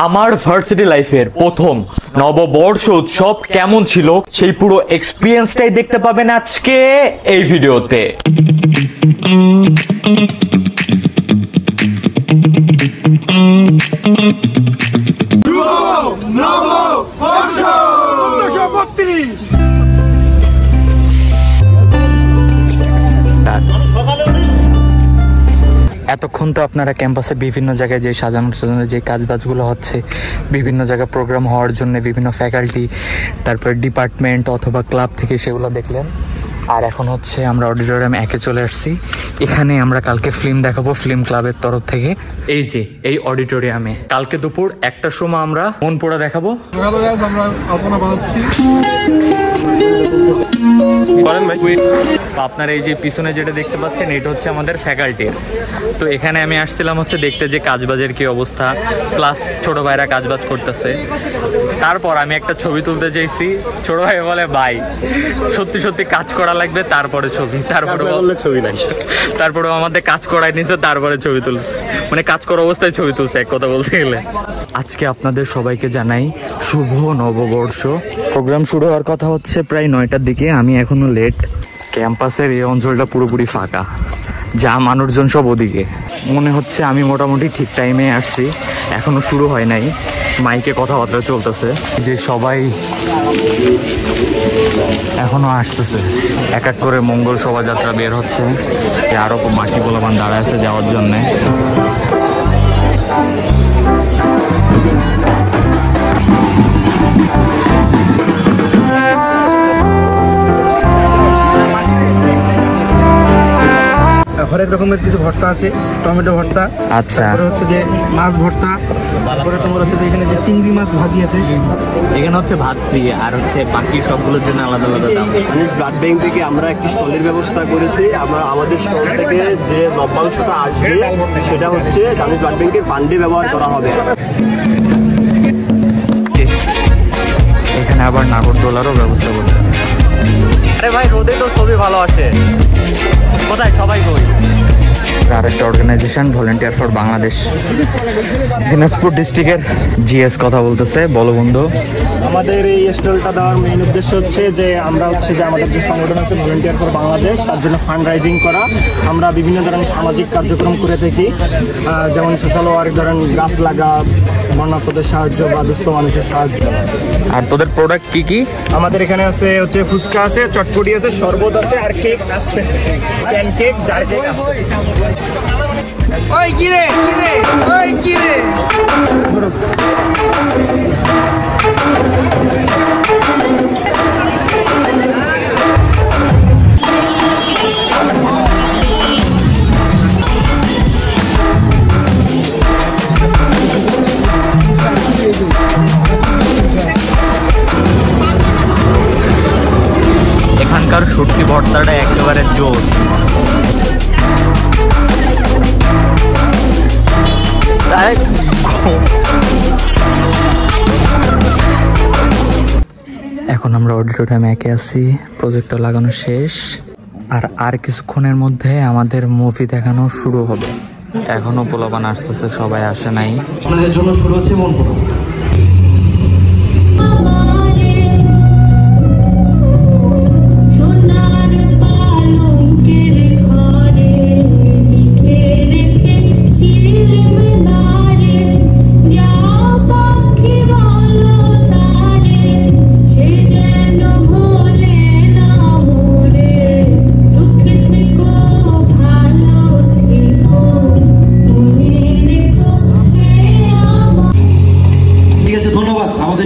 আমার ভার্সিটি লাইফের প্রথম নববর্ষ উৎসব কেমন ছিল সেই পুরো এক্সপেরিয়েন্সটাই দেখতে পাবেন আজকে এই ভিডিওতে। এতক্ষণ তো আপনারা ক্যাম্পাসে বিভিন্ন জায়গায় যে সাজানো যে কাজবাজগুলো হচ্ছে, বিভিন্ন জায়গায় প্রোগ্রাম হওয়ার জন্য বিভিন্ন ফ্যাকাল্টি, তারপরে ডিপার্টমেন্ট অথবা ক্লাব থেকে সেগুলো দেখলেন। আর এখন হচ্ছে আমরা অডিটোরিয়াম 1-এ চলে আসছি। এখানে আমরা কালকে ফিল্ম দেখাবো ফিল্ম ক্লাবের তরফ থেকে। এই যে এই অডিটোরিয়ামে কালকে দুপুর 1টার সময় আমরা মন পোড়া দেখাবো। আপনার এই যে পিছনে যেটা দেখতে পাচ্ছেন এটা হচ্ছে আমাদের ফ্যাকাল্টির। তো এখানে আমি আসছিলাম হচ্ছে দেখতে যে কাজবাজের কি অবস্থা, প্লাস ছোট ভাইরা কাজবাজ করতেছে। তারপর আমি একটা ছবি তুলতে চাইছি, ছোট ভাই বলে ভাই সত্যি সত্যি কাজ করা লাগবে তারপরে ছবি, তারপরে বললে ছবি নাই, তারপরে আমাদের কাজ করাই নিছে, তারপরে ছবি তুলছে, মানে কাজ করা অবস্থায় ছবি তুলছে এক কথা বলতে গেলে। আজকে আপনাদের সবাইকে জানাই শুভ নববর্ষ। প্রোগ্রাম শুরু হওয়ার কথা হচ্ছে প্রায় 9টার দিকে, আমি এখনো লেট। ক্যাম্পাসের এই অঞ্চলটা পুরোপুরি ফাঁকা, যা মানুষজন সব ওদিকে। মনে হচ্ছে আমি মোটামুটি ঠিক টাইমে আসছি, এখনো শুরু হয় নাই, মাইকে কথাবার্তা চলতেছে যে সবাই এখনো আসতেছে। এক এক করে মঙ্গল শোভাযাত্রা বের হচ্ছে, আরো মাটি পোলাপান দাঁড়ায় আছে যাওয়ার জন্যে। হরেক রকমের কিছু ভর্তা আছে, টমেটো ভর্তা, আচ্ছা, তারপরে হচ্ছে যে মাছ ভর্তা, তারপরে তোমার হচ্ছে যে এখানে যে চিংড়ি মাছ ভাজি আছে। এখানে হচ্ছে ভাত ফ্রি, আর হচ্ছে বাকি সবগুলোর জন্য আলাদা আলাদা দাম। ধানুষ ব্লাড ব্যাংক থেকে আমরা একটি স্টলের ব্যবস্থা করেছি। আমরা আমাদের স্টল থেকে যে লভ্যাংশটা আসবে সেটা হচ্ছে ধানুষ ব্লাড ব্যাংকের ফান্ডে ব্যবহার করা হবে। এখানে আবার নাগরদোলারও ব্যবস্থা করছে। আরে ভাই রোদে তো ছবি ভালো আসে, কোথায় সবাই কই? আরেকটা organization volunteer for Bangladesh, Dinajpur ডিস্ট্রিক্টের জিএস কথা বলতেছে। বলো বন্ধু। আমাদের এই স্টলটা দেওয়ার মেইন উদ্দেশ্য হচ্ছে যে আমরা হচ্ছে যে আমাদের যে সংগঠন আছে ভলেন্টিয়ার ফর বাংলাদেশ, তার জন্য ফান্ড রাইজিং করা। আমরা বিভিন্ন ধরনের সামাজিক কার্যক্রম করে থাকি, যেমন সোশ্যাল ওয়ার্ক, ধরেন গাছ লাগা, বন্যার্তদের সাহায্য বা দুস্থ মানুষের সাহায্য। আর তোদের প্রোডাক্ট কি কি? আমাদের এখানে আছে হচ্ছে ফুচকা আছে, চটপটি আছে, শরবত আছে, আর কেক আসতেছে, প্যান কেক, জার কেক আসতেছে। ওই কিরে কিরে ওই কিরে এখানকার শুটকি ভর্তাটা একেবারে জোস। এখন আমরা অডিটোরিয়ামে 1-এ আছি, প্রজেক্টর লাগানো শেষ, আর কিছুক্ষণের মধ্যে আমাদের মুভি দেখানো শুরু হবে। এখনো পোলাপান আসতেছে, সবাই আসে নাই। আপনাদের জন্য শুরু হচ্ছে মন পোড়া।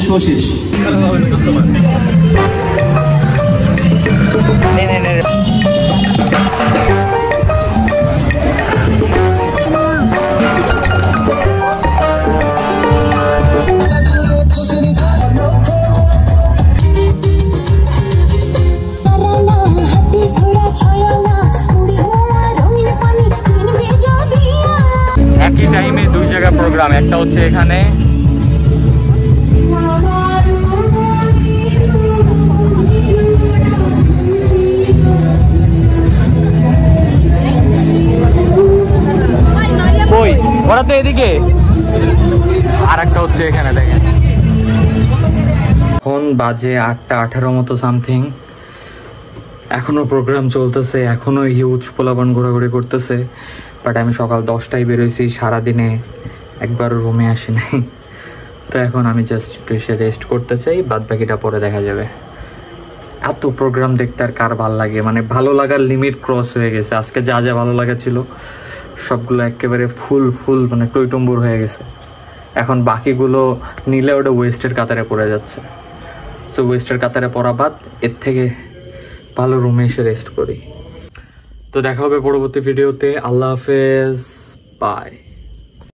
শো শেষ। একই টাইমে 2 জায়গা প্রোগ্রাম, একটা হচ্ছে এখানে, ওরা তো এদিকে। আর একটা হচ্ছে এখানে দেখেন, এখন বাজে 8:18 মতো সামথিং, এখনো প্রোগ্রাম চলতেছে, এখনো হিউজ পোলাপান ঘোরাঘুরি করতেছে। বাট আমি সকাল 10টায় বেরোইছি, সারাদিনে একবার রুমে আসি নাই। তো এখন আমি জাস্ট একটু এসে রেস্ট করতে চাই, বাদ বাকিটা পরে দেখা যাবে। এত প্রোগ্রাম দেখতে আর কার ভালো লাগে, মানে ভালো লাগার লিমিট ক্রস হয়ে গেছে। আজকে যা যা ভালো লাগা ছিল সবগুলো একেবারে ফুল মানে টইটম্বুর হয়ে গেছে। এখন বাকিগুলো নিলে ওটা ওয়েস্টের কাতারে পড়ে যাচ্ছে। সো ওয়েস্টের কাতারে পড়া বাদ, এর থেকে ভালো রুমে এসে রেস্ট করি। তো দেখা হবে পরবর্তী ভিডিওতে। আল্লাহ হাফেজ, বাই।